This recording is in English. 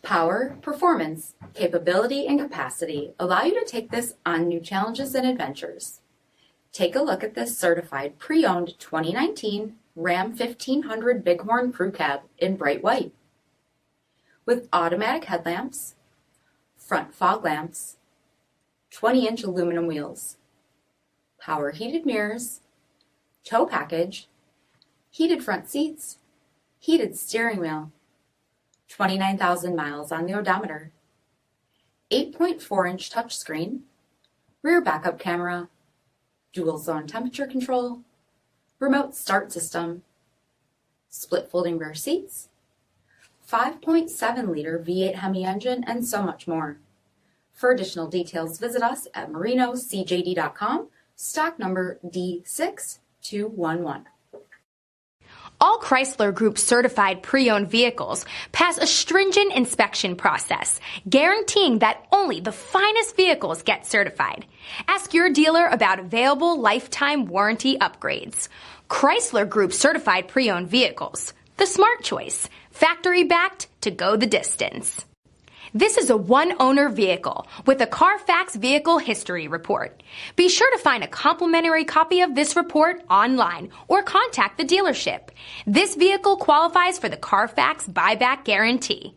Power, performance, capability, and capacity allow you to take this on new challenges and adventures. Take a look at this certified pre-owned 2019 Ram 1500 Bighorn Crew Cab in bright white. With automatic headlamps, front fog lamps, 20-inch aluminum wheels, power heated mirrors, tow package, heated front seats, heated steering wheel, 29,000 miles on the odometer, 8.4-inch touchscreen, rear backup camera, dual zone temperature control, remote start system, split folding rear seats, 5.7-liter V8 Hemi engine, and so much more. For additional details, visit us at marinocjd.com, stock number D6211. All Chrysler Group certified pre-owned vehicles pass a stringent inspection process, guaranteeing that only the finest vehicles get certified. Ask your dealer about available lifetime warranty upgrades. Chrysler Group certified pre-owned vehicles, the smart choice, factory backed to go the distance. This is a one-owner vehicle with a Carfax Vehicle History Report. Be sure to find a complimentary copy of this report online or contact the dealership. This vehicle qualifies for the Carfax Buyback Guarantee.